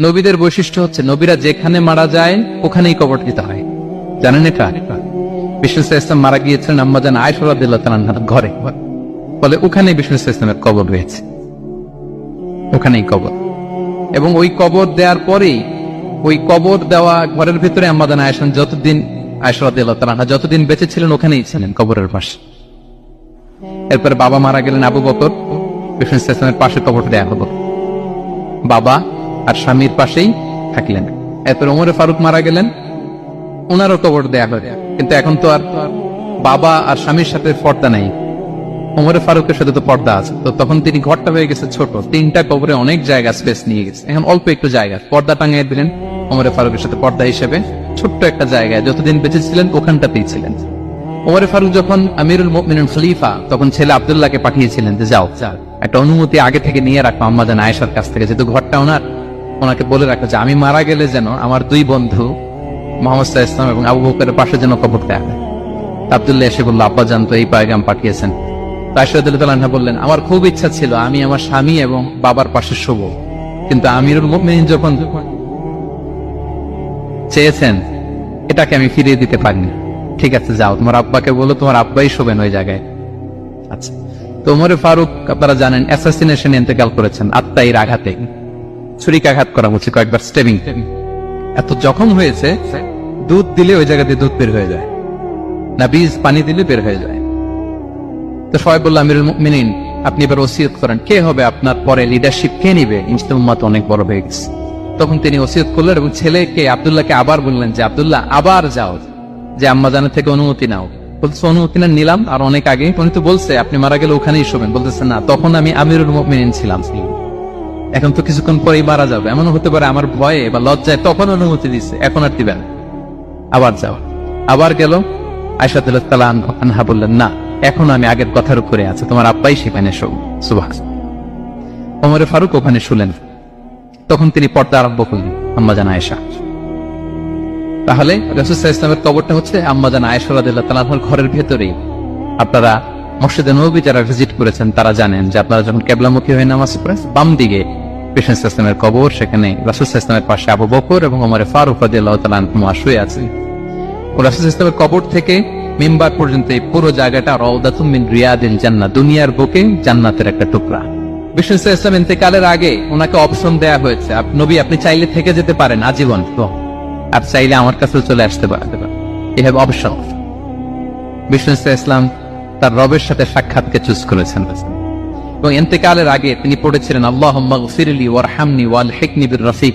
নবীদের বৈশিষ্ট্য হচ্ছে নবীরা যেখানে মারা যায় ওখানেই কবর দিতে হয়। জানেন এটা? বিষ্ণু ইসলাম মারা গিয়েছিলেন আম্মাজান আয়েশা রাদিয়াল্লাহু তাআলা আনহার ঘরে, ফলে ওখানেই বিষ্ণু ইসলামের কবর রয়েছে, ওখানেই কবর। এবং ওই কবর দেওয়ার পরেই ওই কবর দেওয়া ঘরের ভিতরে আম্মাজান আয়েশা যতদিন আয়েশা রাদিয়াল্লাহু তাআলা আনহা যতদিন বেঁচে ছিলেন ওখানেই ছিলেন কবরের পাশে। এরপরে বাবা মারা গেলেন আবু বকর, বিষ্ণু ইসলামের পাশে কবর দেয়া হলো, বাবা আর স্বামীর পাশেই থাকলেন। এরপর ওমরে ফারুক মারা গেলেন, ওনারও কবর দেয়া হলো। কিন্তু এখন তো আর বাবা আর স্বামীর সাথে পর্দা নেই, ওমরে ফারুকের সাথে তো পর্দা আছে। তো তখন তিনি ঘরটা হয়ে গেছে ছোট, তিনটা কবরে অনেক জায়গা স্পেস নিয়ে গেছে, এখন অল্প একটু জায়গা পর্দা টাঙিয়ে দিলেন ওমরে ফারুকের সাথে পর্দা হিসেবে ছোট্ট একটা জায়গায়, যতদিন বেঁচে ছিলেন ওখানটাতেই ছিলেন। ওমরে ফারুক যখন আমিরুল মুমিনিন খলিফা, তখন ছেলে আব্দুল্লাহকে পাঠিয়েছিলেন যে যাও একটা অনুমতি আগে থেকে নিয়ে রাখো আম্মাজান আয়েশার কাছ থেকে, যেহেতু ঘরটা ওনার, ওনাকে বলে রাখো যে আমি মারা গেলে যেন আমার দুই বন্ধু মুহাম্মদ সাল্লাল্লাহু আলাইহি ওয়াসাল্লাম এবং আবু বকরের পাশে যেন কবর দেয়া হয়। আব্দুল্লাহ এসে বলল, আব্বা জান তো এই পয়গাম পাঠিয়েছেন। আয়েশা রাদিয়াল্লাহু তাআলা আনহা বললেন, আমার খুব ইচ্ছা ছিল আমি আমার স্বামী এবং বাবার পাশে শুব, কিন্তু আমিরুল মুমিনিন যখন চেয়েছেন এটাকে আমি ফিরিয়ে দিতে পারিনি। ঠিক আছে যাও, তোমার আব্বাকে বলো তোমার আব্বাই শোবেন ওই জায়গায়। আচ্ছা, তো ওমরে ফারুক আপনারা জানেন অ্যাসাসিনেশন ইন্তেকাল করেছেন আত্মাইর আঘাতে, ছুরিকাঘাত করা হচ্ছে, কয়েকবার স্টেবিং। এত জখম হয়েছে দুধ দিলে ওই জায়গা দিয়ে দুধ বের হয়ে যায় না, বীজ পানি দিলে বের হয়ে যায়। তো সবাই বলল আমিরুল মুমিনিন আপনি এবার ওসিয়ত করেন, কে হবে আপনার পরে লিডারশিপ, কে নিবে? ইসলাম উম্মাত অনেক বড় হয়ে গেছে। তখন তিনি ওসিয়ত করলেন এবং ছেলেকে আব্দুল্লাহকে আবার বললেন যে আব্দুল্লাহ আবার যাও, যে আম্মা জানের থেকে অনুমতি নাও। বলছে অনুমতি না নিলাম আর অনেক আগে, উনি তো বলছে আপনি মারা গেলে ওখানেই শোবেন। বলতেছে না, তখন আমি আমিরুল মুমিনিন ছিলাম, এখন তো কিছুক্ষণ পরেই মারা যাবে, এমন হতে পারে আমার ভয়ে বা লজ্জায় তখন অনুমতি দিচ্ছে, এখন আর দিবেন, আবার যাও। আবার গেল, আয়েশা রাদিয়াল্লাহু তাআলা আনহা বললেন না, এখন আমি আগের কথার উপরে আছে, তোমার আব্বাই সেখানে শোক। সুবহানাল্লাহ। ওমরে ফারুক ওখানে শুলেন, তখন তিনি পর্দা আরম্ভ করলেন আম্মাজান আয়েশা। তাহলে রাসূল সাল্লাল্লাহু আলাইহি ওয়াসাল্লামের কবরটা হচ্ছে আম্মাজান আয়েশা রাদিয়াল্লাহু তাআলা আনহার ঘরের ভেতরেই। আপনারা মসজিদে নববী যারা ভিজিট করেছেন তারা জানেন যে আপনারা যখন কিবলামুখী হয়ে নামাজ পড়েন, বাম দিকে বিষ্ণু ইসলামের কবর, সেখানে রাসূল সাল্লাল্লাহু আলাইহি ওয়াসাল্লামের পাশে আবু বকর এবং ওমরে ফারুক রাদিয়াল্লাহু তাআলা আনহুমা শুয়ে আছেন। ও রাসূল সাল্লাল্লাহু আলাইহি ওয়াসাল্লামের কবর থেকে মিম্বার পর্যন্ত এই পুরো জায়গাটা রাউদাতুম মিন রিয়াদিল জান্নাহ, দুনিয়ার বুকে জান্নাতের একটা টুকরা। বিষ্ণু সাল্লাল্লাহু আলাইহি ওয়াসাল্লাম ইন্তেকালের আগে ওনাকে অপশন দেয়া হয়েছে, নবী আপনি চাইলে থেকে যেতে পারেন আজীবন, আর চাইলে আমার কাছে চলে আসতে পারেন, এই হ্যাভ অপশন। বিষ্ণু সাল্লাল্লাহু আলাইহি ওয়াসাল্লাম তার রবের সাথে সাক্ষাৎকে চুজ করেছেন এবং ইন্তেকালের আগে তিনি পড়েছিলেন আল্লাহুম্মা গফিরলি ওয়ারহামনি ওয়ালহিকনি বির রফিক